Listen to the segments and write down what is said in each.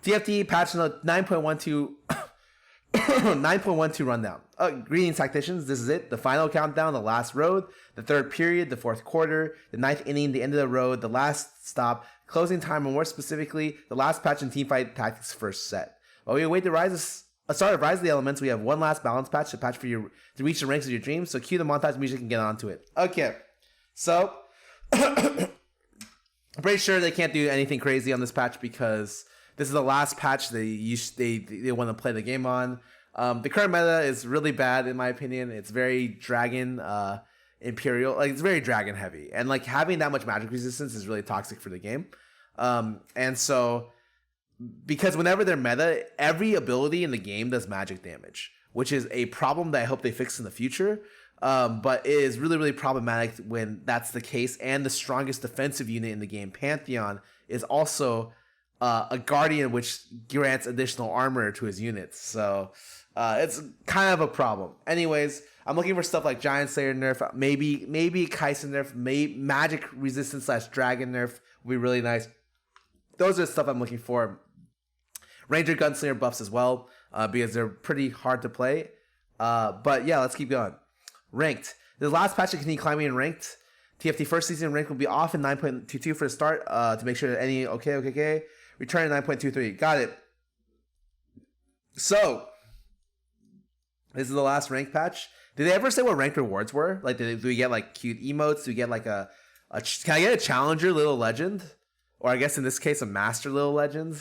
TFT patch note 9.12 9.12 rundown. Greetings, tacticians. This is it. The final countdown, the last road, the third period, the fourth quarter, the ninth inning, the end of the road, the last stop, closing time, and more specifically, the last patch in Teamfight Tactics first set. While we await the start of Rise of the Elements, we have one last balance patch to patch for you to reach the ranks of your dreams. So cue the montage music and get on to it. Okay, so I'm pretty sure they can't do anything crazy on this patch because this is the last patch they want to play the game on. The current meta is really bad in my opinion. It's very dragon imperial, like it's very dragon heavy, and like having that much magic resistance is really toxic for the game. And so because whenever they're meta, every ability in the game does magic damage, which is a problem that I hope they fix in the future. But it is really, really problematic when that's the case. And the strongest defensive unit in the game, Pantheon, is also a guardian which grants additional armor to his units. So it's kind of a problem. Anyways, I'm looking for stuff like Giant Slayer nerf, maybe Kaisen nerf, magic resistance / dragon nerf would be really nice. Those are the stuff I'm looking for. Ranger Gunslinger buffs as well, because they're pretty hard to play. But yeah, let's keep going. Ranked. The last patch to continue climbing in ranked. TFT first season rank will be off in 9.22 for the start, to make sure that any okay. Return in 9.23. Got it. So this is the last rank patch. Did they ever say what ranked rewards were? Like, do we get like cute emotes? Do we get like can I get a challenger little legend? Or I guess in this case a master little legend?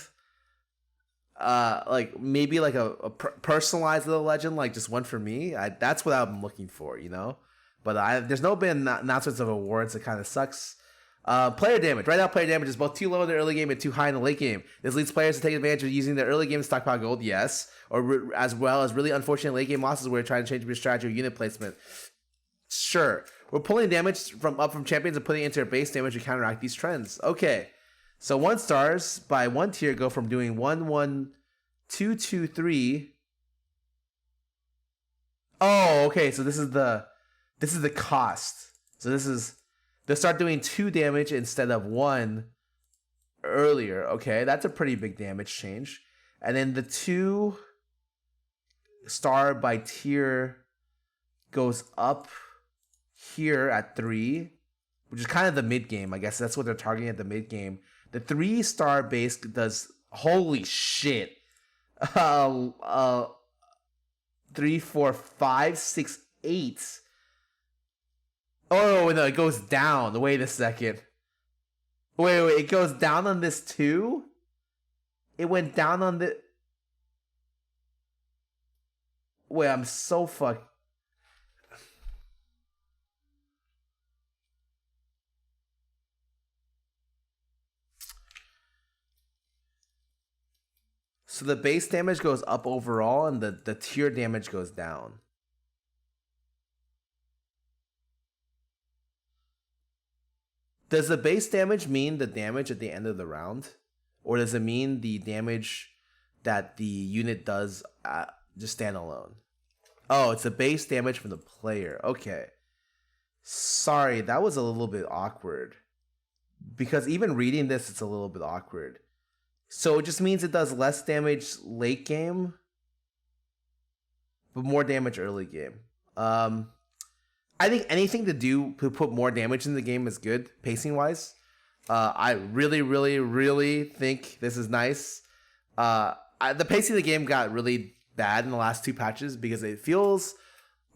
Like maybe like a personalized little legend, like just one for me. That's what I'm looking for, you know. But there's no been announcements of awards. It kind of sucks. Player damage. Right now, player damage is both too low in the early game and too high in the late game. This leads players to take advantage of using their early game stockpile gold, yes, or as well as really unfortunate late game losses where you're trying to change your strategy or unit placement. Sure, we're pulling damage from champions and putting it into your base damage to counteract these trends. Okay. So 1 stars by 1 tier go from doing 1, 1, 2, 2, 3. Oh, okay. So this is the cost. So they'll start doing 2 damage instead of 1 earlier. Okay, that's a pretty big damage change. And then the 2 star by tier goes up here at 3, which is kind of the mid game. I guess that's what they're targeting at the mid game. The 3 star base does, holy shit, 3, 4, 5, 6, 8. Oh no, it goes down. Wait a second. Wait, it goes down on this too? It went down on the. Wait, I'm so fucked. So the base damage goes up overall and the tier damage goes down. Does the base damage mean the damage at the end of the round? Or does it mean the damage that the unit does just standalone? Oh, it's the base damage from the player. Okay. Sorry, that was a little bit awkward. Because even reading this, it's a little bit awkward. So it just means it does less damage late game, but more damage early game. I think anything to put more damage in the game is good, pacing wise. I really, really, really think this is nice. The pacing of the game got really bad in the last 2 patches because it feels.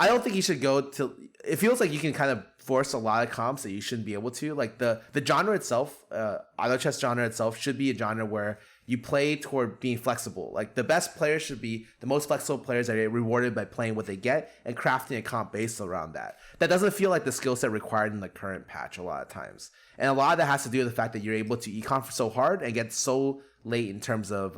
I don't think you should go to. It feels like you can kind of force a lot of comps that you shouldn't be able to. Like the genre itself, auto chess genre itself should be a genre where you play toward being flexible. Like the best players should be the most flexible players that get rewarded by playing what they get and crafting a comp based around that. That doesn't feel like the skill set required in the current patch a lot of times. And a lot of that has to do with the fact that you're able to econ so hard and get so late in terms of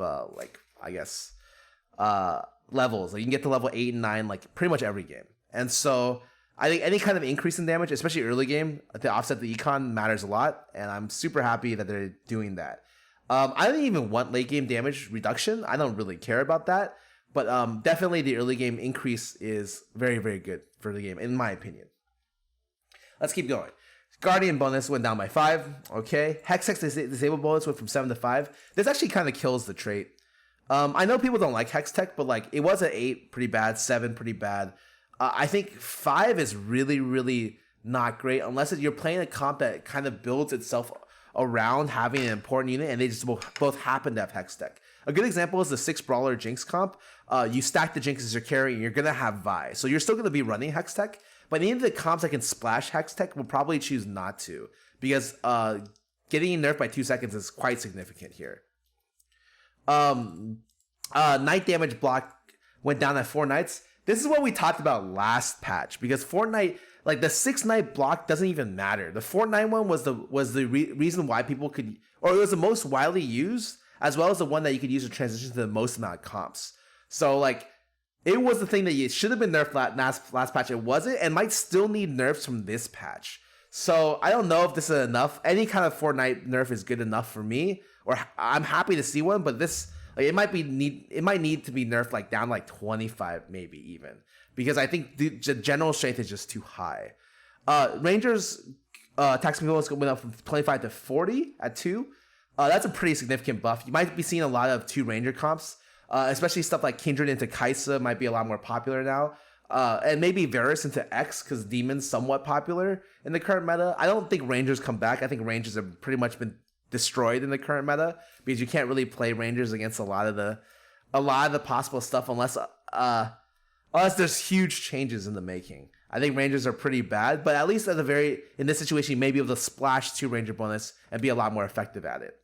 levels. Like you can get to level 8 and 9 like pretty much every game. And so I think any kind of increase in damage, especially early game, to offset the econ matters a lot. And I'm super happy that they're doing that. I don't even want late game damage reduction. I don't really care about that. But definitely the early game increase is very, very good for the game, in my opinion. Let's keep going. Guardian bonus went down by 5. Okay. Hextech disable bonus went from 7 to 5. This actually kind of kills the trait. I know people don't like Hex Tech, but like it was at 8 pretty bad, 7 pretty bad. I think 5 is really, really not great unless you're playing a comp that kind of builds itself around having an important unit, and they just both happen to have Hex Tech. A good example is the 6 Brawler Jinx comp. You stack the Jinx as your carry, and you're going to have Vi. So you're still going to be running Hex Tech, but any of the comps that can splash Hex Tech will probably choose not to, because getting nerfed by 2 seconds is quite significant here. Night damage block went down at 4 nights. This is what we talked about last patch, because Fortnite, like the 6 night block doesn't even matter. The 4 night one was the reason why people could, or it was the most widely used, as well as the one that you could use to transition to the most amount of comps. So like, it was the thing that you should have been nerfed last patch. It wasn't, and might still need nerfs from this patch. So I don't know if this is enough. Any kind of Fortnite nerf is good enough for me, or I'm happy to see one. But this, like, it might need to be nerfed like down like 25 maybe even, because I think the general strength is just too high. Rangers attack speed bonus went up from 25 to 40 at 2. That's a pretty significant buff. You might be seeing a lot of 2 Ranger comps, especially stuff like Kindred into Kaisa might be a lot more popular now. And maybe Varus into X, because Demon's somewhat popular in the current meta. I don't think Rangers come back. I think Rangers have pretty much been destroyed in the current meta, because you can't really play Rangers against a lot of the possible stuff unless there's huge changes in the making. I think Rangers are pretty bad, but at least in this situation, you may be able to splash 2 Ranger bonus and be a lot more effective at it.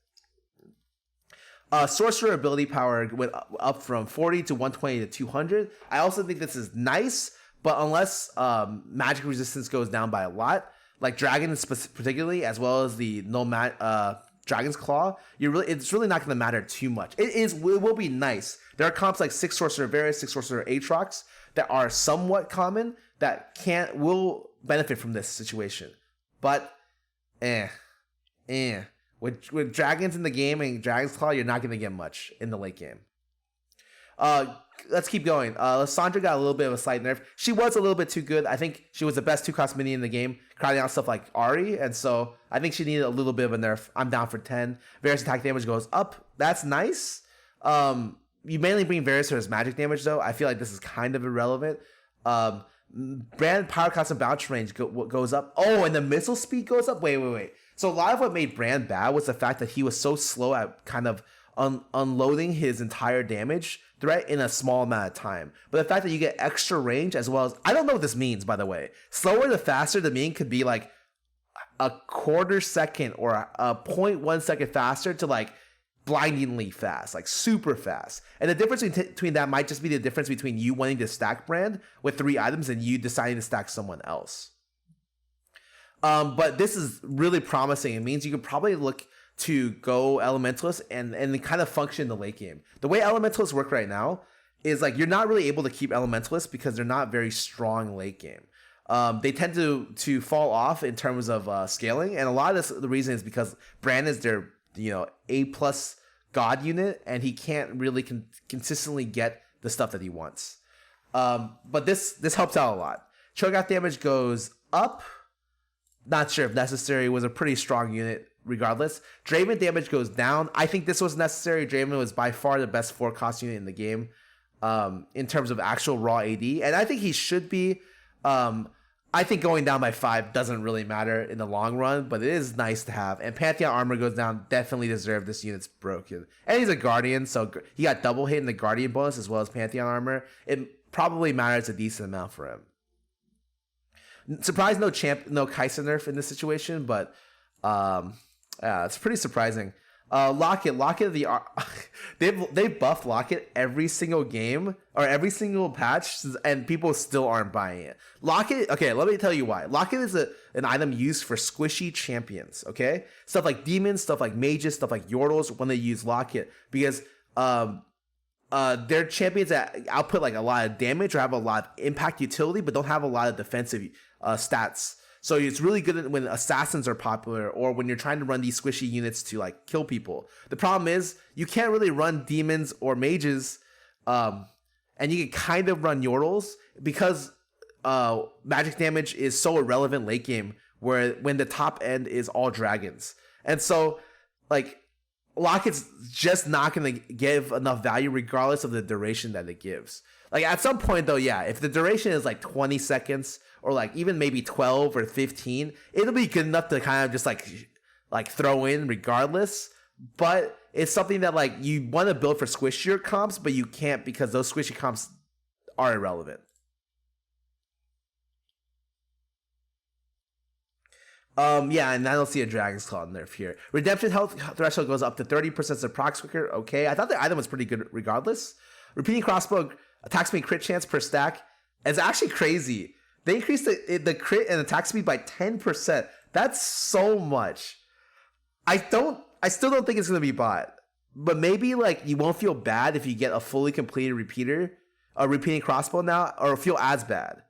Sorcerer ability power went up from 40 to 120 to 200. I also think this is nice, but unless magic resistance goes down by a lot, like Dragons particularly, as well as the Dragon's Claw, it's really not going to matter too much. It will be nice. There are comps like 6 Sorcerer Varus, 6 Sorcerer Aatrox that are somewhat common that will benefit from this situation. But With Dragons in the game and Dragon's Claw, you're not going to get much in the late game. Let's keep going. Lissandra got a little bit of a slight nerf. She was a little bit too good. I think she was the best 2-cost minion in the game, crowding out stuff like Ahri, and so I think she needed a little bit of a nerf. I'm down for 10. Varus attack damage goes up. That's nice. You mainly bring Varus for his magic damage, though. I feel like this is kind of irrelevant. Brand power cost and bounce range goes up. Oh, and the missile speed goes up? Wait. So a lot of what made Brand bad was the fact that he was so slow at kind of unloading his entire damage threat in a small amount of time. But the fact that you get extra range, as well as, I don't know what this means, by the way. Slower to faster to mean could be like a quarter second or a 0.1 second faster to like blindingly fast, like super fast. And the difference between that might just be the difference between you wanting to stack Brand with 3 items and you deciding to stack someone else. But this is really promising. It means you could probably look to go Elementalist and kind of function in the late game. The way Elementalists work right now is like you're not really able to keep Elementalists because they're not very strong late game. They tend to fall off in terms of scaling, and a lot of the reason is because Brand is their A+ God unit, and he can't really consistently get the stuff that he wants. But this helps out a lot. Cho'Gath damage goes up. Not sure if necessary. It was a pretty strong unit regardless. Draven damage goes down. I think this was necessary. Draven was by far the best 4-cost unit in the game in terms of actual raw AD. And I think he should be. I think going down by 5 doesn't really matter in the long run, but it is nice to have. And Pantheon armor goes down. Definitely deserved. This unit's broken. And he's a Guardian, so he got double hit in the Guardian bonus as well as Pantheon armor. It probably matters a decent amount for him. Surprised no Kaisa nerf in this situation, but it's pretty surprising. Locket they buffed Locket every single game or every single patch, and people still aren't buying it. Locket, okay, let me tell you why. Locket is an item used for squishy champions, okay? Stuff like demons, stuff like mages, stuff like Yordles when they use Locket, because they're champions that output like a lot of damage or have a lot of impact utility, but don't have a lot of defensive stats. So it's really good when assassins are popular or when you're trying to run these squishy units to like kill people. The problem is you can't really run demons or mages, and you can kind of run Yordles because magic damage is so irrelevant late game when the top end is all dragons. And so like Locket's just not going to give enough value regardless of the duration that it gives. Like at some point though, yeah, if the duration is like 20 seconds or like even maybe 12 or 15, it'll be good enough to kind of just like throw in regardless. But it's something that like you want to build for squishier comps, but you can't because those squishy comps are irrelevant. Yeah, and I don't see a Dragon's Claw nerf here. Redemption health threshold goes up to 30% of procs quicker. Okay, I thought the item was pretty good regardless. Repeating crossbow attack speed crit chance per stack. It's actually crazy. They increased the crit and attack speed by 10%. That's so much. I still don't think it's gonna be bought. But maybe like you won't feel bad if you get a fully completed repeating crossbow now, or feel as bad.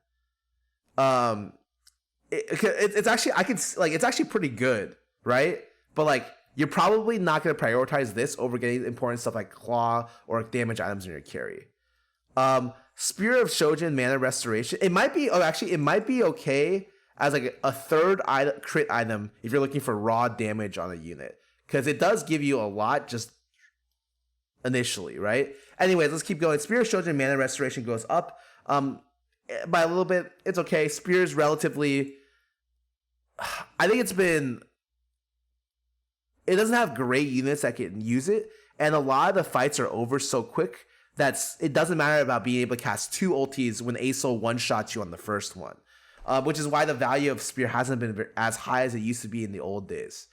It's actually it's actually pretty good, right? But like you're probably not going to prioritize this over getting important stuff like claw or damage items in your carry. Spear of Shojin mana restoration. It might be it might be okay as like a third crit item if you're looking for raw damage on a unit, because it does give you a lot just initially, right? Anyways, let's keep going. Spear of Shojin mana restoration goes up by a little bit. It's okay. Spear's relatively, I think it doesn't have great units that can use it, and a lot of the fights are over so quick that it doesn't matter about being able to cast 2 ultis when Aesol one-shots you on the first one, which is why the value of Spear hasn't been as high as it used to be in the old days.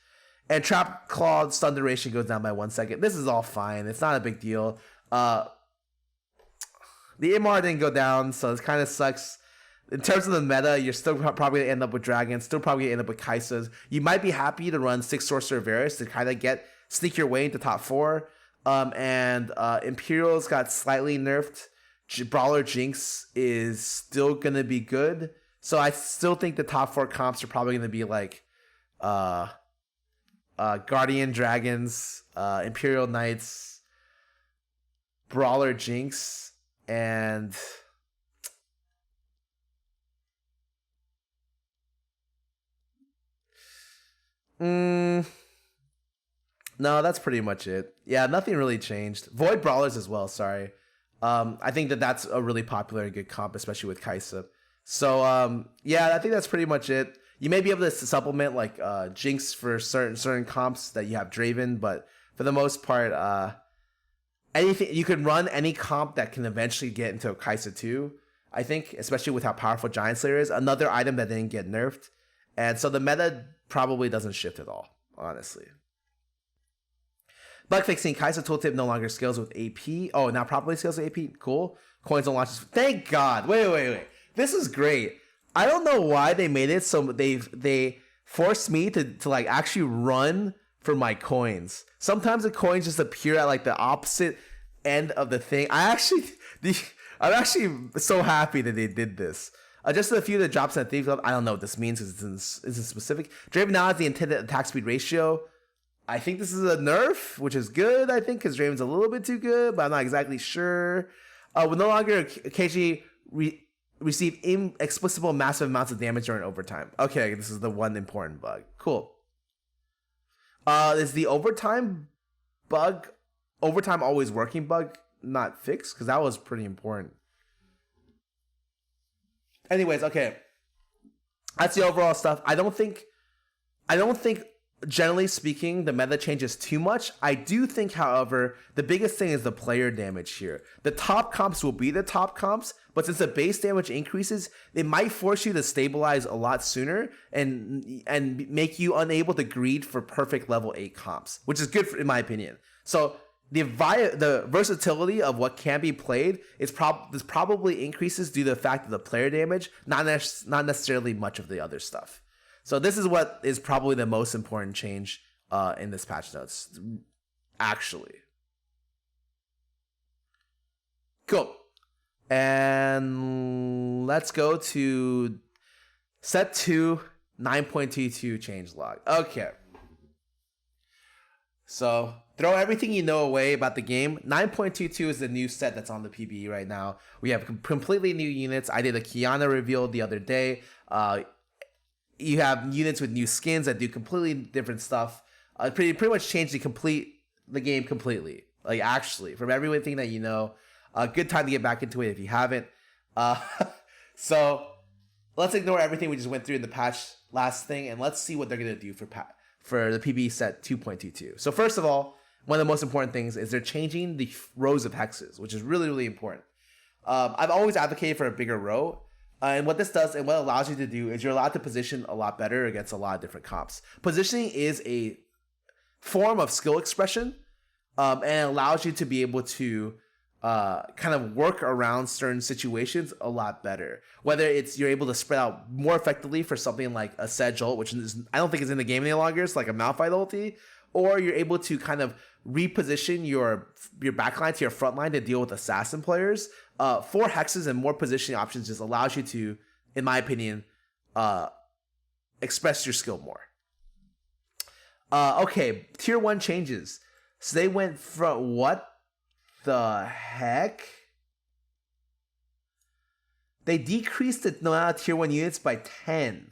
And Trap Claw stun duration goes down by 1 second. This is all fine. It's not a big deal. The MR didn't go down, so it kind of sucks. In terms of the meta, you're still probably going to end up with Dragons, still probably going to end up with Kaisas. You might be happy to run 6 Sorcerer Varus to kind of sneak your way into top 4. And Imperials got slightly nerfed. Brawler Jinx is still going to be good. So I still think the top 4 comps are probably going to be like Guardian Dragons, Imperial Knights, Brawler Jinx, and no, that's pretty much it. Yeah, nothing really changed. Void Brawlers as well, sorry. I think that's a really popular and good comp, especially with Kaisa. So yeah, I think that's pretty much it. You may be able to supplement like Jinx for certain comps that you have Draven, but for the most part, anything you can run any comp that can eventually get into a Kaisa 2, I think, especially with how powerful Giant Slayer is. Another item that didn't get nerfed. And so the meta probably doesn't shift at all, honestly. Bug fixing. Kaisa tooltip no longer scales with AP. Oh, now properly scales with AP. Cool. Coins don't launch. Thank God. Wait. This is great. I don't know why they made it so they forced me to like actually run for my coins. Sometimes the coins just appear at like the opposite end of the thing. I'm actually so happy that they did this. Just a few of the drops in the Thief Club. I don't know what this means because it's specific. Draven now has the intended attack speed ratio. I think this is a nerf, which is good, I think, because Draven's a little bit too good, but I'm not exactly sure. Will no longer occasionally receive inexplicable massive amounts of damage during overtime. Okay, this is the one important bug. Cool. Is the overtime always working bug not fixed? Because that was pretty important. Anyways, okay. That's the overall stuff. I don't think generally speaking the meta changes too much. I do think, however, the biggest thing is the player damage here. The top comps will be the top comps, but since the base damage increases, it might force you to stabilize a lot sooner and make you unable to greed for perfect level 8 comps, which is good in my opinion. So the versatility of what can be played is probably increases due to the fact of the player damage, not necessarily much of the other stuff. So this is what is probably the most important change in this patch notes, actually. Cool. And let's go to set 2 9.22 changelog. Okay. So throw everything you know away about the game. 9.22 is the new set that's on the PBE right now. We have completely new units. I did a Kiana reveal the other day. You have units with new skins that do completely different stuff. Pretty much changed the complete the game completely. Like, actually, from everything that you know, good time to get back into it if you haven't. So let's ignore everything we just went through in the patch last thing, and let's see what they're gonna do for the PBE set 2.22. So first of all, one of the most important things is they're changing the rows of hexes, which is really, really important. I've always advocated for a bigger row. And what this does and what it allows you to do is you're allowed to position a lot better against a lot of different comps. Positioning is a form of skill expression, and it allows you to be able to kind of work around certain situations a lot better. Whether it's you're able to spread out more effectively for something like a Sedge ult, which is, I don't think is in the game any longer, it's like a Malphite ulti, or you're able to kind of reposition your backline to your front line to deal with assassin players. 4 hexes and more positioning options just allows you to, in my opinion, express your skill more. Okay, tier 1 changes. So they went from, what the heck? They decreased the amount of tier 1 units by 10.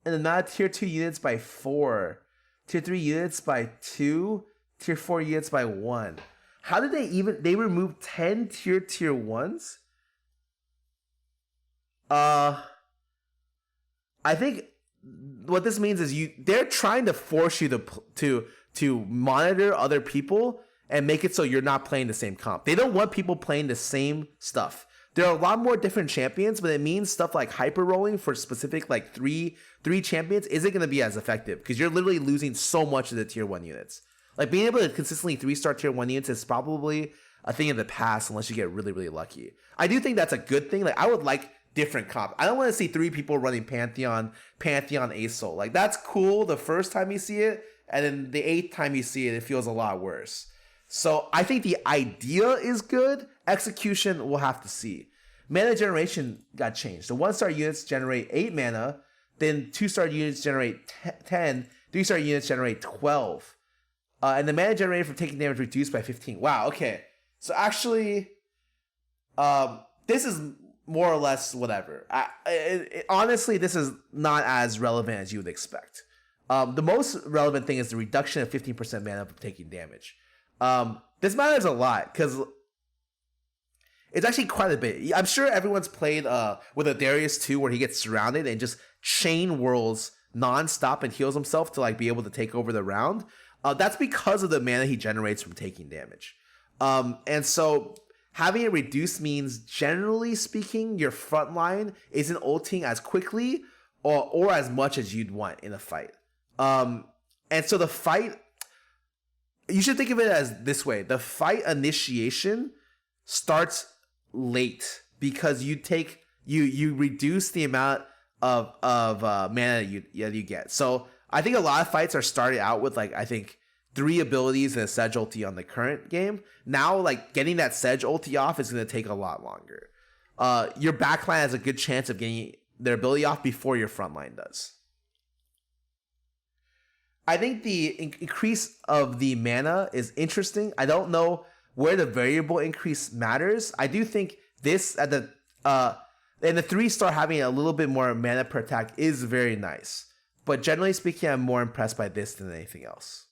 And the amount of tier 2 units by 4. Tier 3 units by 2. Tier 4 units by 1. How did they removed 10 tier 1s? I think what this means is they're trying to force you to monitor other people and make it so you're not playing the same comp. They don't want people playing the same stuff. There are a lot more different champions, but it means stuff like hyper rolling for specific like three champions isn't going to be as effective because you're literally losing so much of the tier 1 units. Like, being able to consistently 3-star tier 1 units is probably a thing in the past unless you get really, really lucky. I do think that's a good thing. Like, I would like different comp. I don't want to see 3 people running Pantheon Asol. Like, that's cool the first time you see it, and then the 8th time you see it, it feels a lot worse. So I think the idea is good. Execution, we'll have to see. Mana generation got changed. The 1-star units generate 8 mana, then 2-star units generate 10, 3-star units generate 12. And the mana generated from taking damage reduced by 15. Wow, okay. So actually, this is more or less whatever. Honestly, this is not as relevant as you would expect. The most relevant thing is the reduction of 15% mana from taking damage. This matters a lot because it's actually quite a bit. I'm sure everyone's played with a Darius 2 where he gets surrounded and just chain whirls non-stop and heals himself to like be able to take over the round. That's because of the mana he generates from taking damage. And so having it reduced means, generally speaking, your front line isn't ulting as quickly or as much as you'd want in a fight. And so the fight, you should think of it as this way. The fight initiation starts late because you reduce the amount of mana you get. So I think a lot of fights are started out with like, I think 3 abilities and a Sedge ulti on the current game. Now, like, getting that Sedge ulti off is going to take a lot longer. Your backline has a good chance of getting their ability off before your frontline does. I think the increase of the mana is interesting. I don't know where the variable increase matters. I do think this at the 3-star having a little bit more mana per attack is very nice. But generally speaking, I'm more impressed by this than anything else.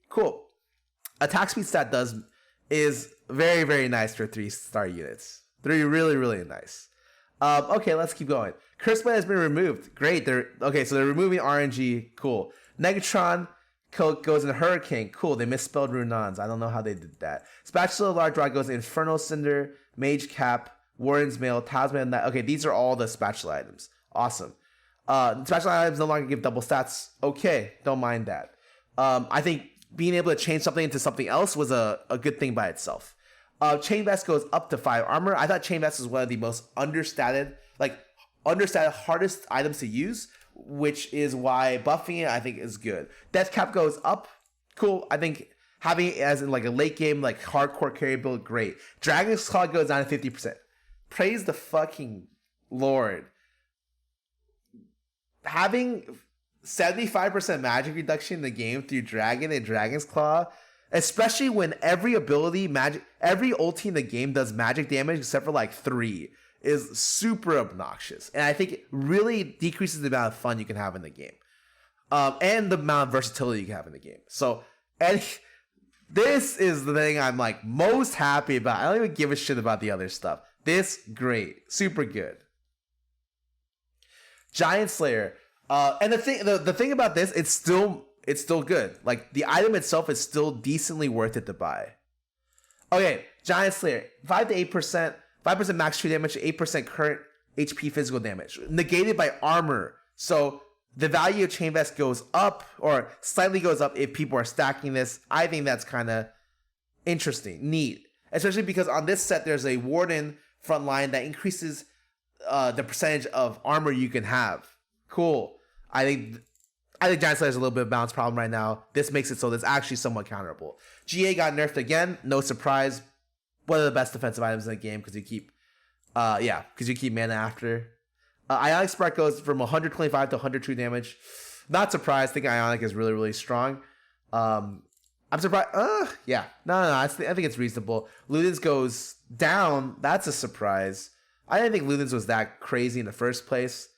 Cool. Attack speed stat is very, very nice for 3-star units. 3 really, really nice. Okay, let's keep going. Charisma has been removed. Great. So they're removing RNG. Cool. Negatron goes in Hurricane. Cool. They misspelled Runans. I don't know how they did that. Spatula Large Rod goes in Infernal Cinder, Mage Cap, Warden's Mail, Talisman. Okay, these are all the spatula items. Awesome. Spatula items no longer give double stats. Okay, don't mind that. I think being able to change something into something else was a good thing by itself. Chain Vest goes up to 5 armor. I thought Chain Vest was one of the most understated, hardest items to use, which is why buffing it I think is good. Death Cap goes up. Cool. I think having it as in like a late game, like hardcore carry build, great. Dragon's Claw goes down to 50%. Praise the fucking Lord. Having 75% magic reduction in the game through Dragon and Dragon's Claw, especially when every ulti in the game does magic damage except for like 3, is super obnoxious, and I think it really decreases the amount of fun you can have in the game, and the amount of versatility you can have in the game. So, and this is the thing I'm like most happy about. I don't even give a shit about the other stuff. This great, super good. Giant Slayer, and the thing about this, it's still good. Like the item itself is still decently worth it to buy. Okay, Giant Slayer, 5 to 8%, 5% max true damage, 8% current HP physical damage, negated by armor. So the value of Chain Vest goes up, or slightly goes up if people are stacking this. I think that's kind of interesting, neat, especially because on this set there's a Warden frontline that increases the percentage of armor you can have. Cool. I think Giant Slayer is a little bit of a balance problem right now. This makes it so that's actually somewhat counterable. GA got nerfed again. No surprise. One of the best defensive items in the game because you keep mana after. Ionic Spark goes from 125 to 102 damage. Not surprised. I think Ionic is really, really strong. I'm surprised. Yeah. No. I think it's reasonable. Ludens goes down. That's a surprise. I didn't think Ludens was that crazy in the first place.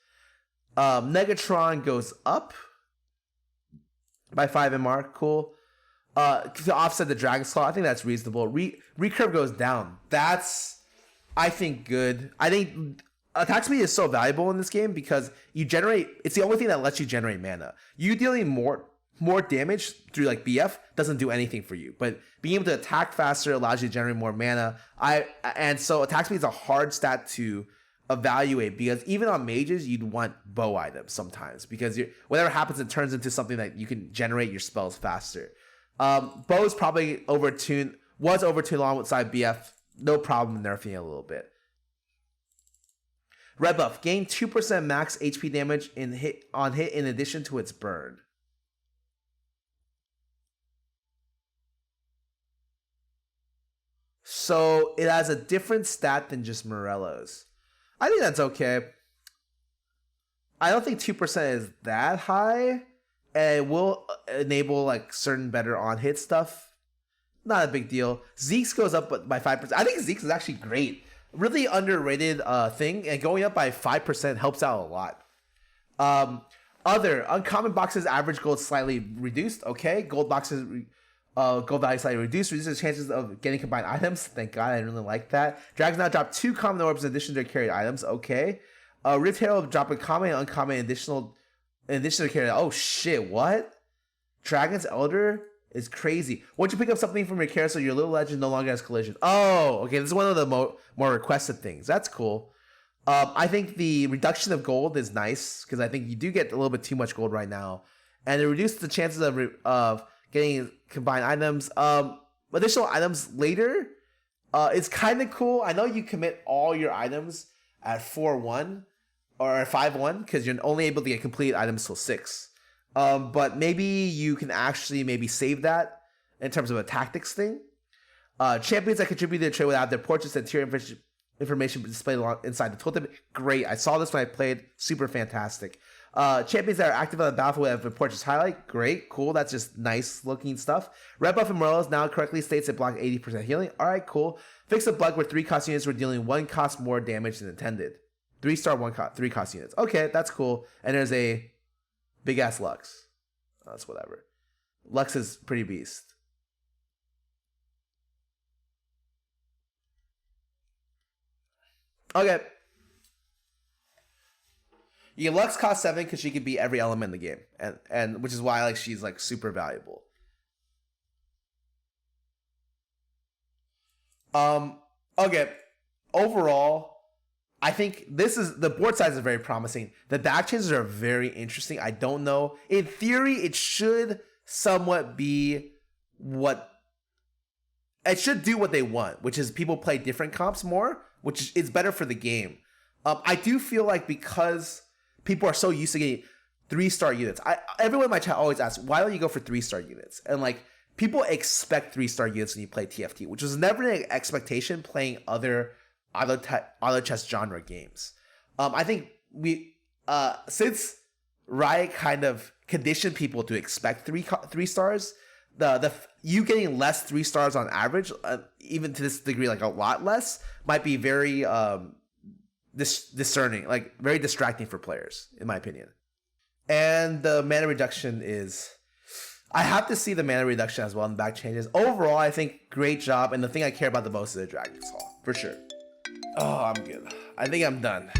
Negatron goes up by 5 MR. Cool. To offset the Dragon's Claw, I think that's reasonable. Recurve goes down. That's, I think, good. I think attack speed is so valuable in this game because it's the only thing that lets you generate mana. You dealing more damage through like BF doesn't do anything for you, but being able to attack faster allows you to generate more mana. And so attack speed is a hard stat to evaluate because even on mages you'd want bow items sometimes because whatever happens it turns into something that you can generate your spells faster. Bow is probably was overtuned alongside BF. No problem nerfing it a little bit. Red buff, gain 2% max HP damage on hit in addition to its burn. So it has a different stat than just Morello's. I think that's okay. I don't think 2% is that high. And it will enable like certain better on hit stuff. Not a big deal. Zeke's goes up by 5%. I think Zeke's is actually great. Really underrated thing, and going up by 5% helps out a lot. Other uncommon boxes average gold slightly reduced. Okay, gold boxes gold value slightly reduced, reduces the chances of getting combined items. Thank God, I really like that. Dragons now drop 2 common orbs in addition to their carried items. Okay, Rift Herald will drop a common and uncommon in addition to carried. Oh shit, what? Dragon's Elder is crazy. Once you pick up something from your carousel, your little legend no longer has collision. Oh, okay. This is one of the more requested things. That's cool. I think the reduction of gold is nice because I think you do get a little bit too much gold right now, and it reduces the chances of getting combined items. Additional items later. It's kind of cool. I know you commit all your items at 4-1 or 5-1 because you're only able to get complete items till 6. But maybe you can actually maybe save that in terms of a tactics thing. Champions that contribute to the trade without their portraits and tier information displayed inside the totem. Great. I saw this when I played. Super fantastic. Champions that are active on the battlefield have their portraits highlight. Great. Cool. That's just nice looking stuff. Red buff and Morello's now correctly states it block 80% healing. All right, cool. Fix a bug where 3 cost units were dealing 1 cost more damage than intended. 3-star 3 cost units. Okay, that's cool. And there's a big ass Lux. That's whatever. Lux is pretty beast. Okay. Yeah, Lux costs 7 because she can beat every element in the game, and which is why like she's like super valuable. Okay. Overall, I think the board size is very promising. The back changes are very interesting. I don't know. In theory, it should somewhat be what it should do what they want, which is people play different comps more, which is better for the game. I do feel like because people are so used to getting 3-star units. Everyone in my chat always asks, why don't you go for 3-star units? And like people expect 3-star units when you play TFT, which was never an expectation playing other chess genre games. I think since Riot kind of conditioned people to expect 3 stars, the you getting less 3 stars on average, even to this degree, like a lot less, might be very discerning, like very distracting for players, in my opinion. And the mana reduction is, I have to see the mana reduction as well in the back changes. Overall, I think great job, and the thing I care about the most is the Dragon's Hall, for sure. Oh, I'm good. I think I'm done.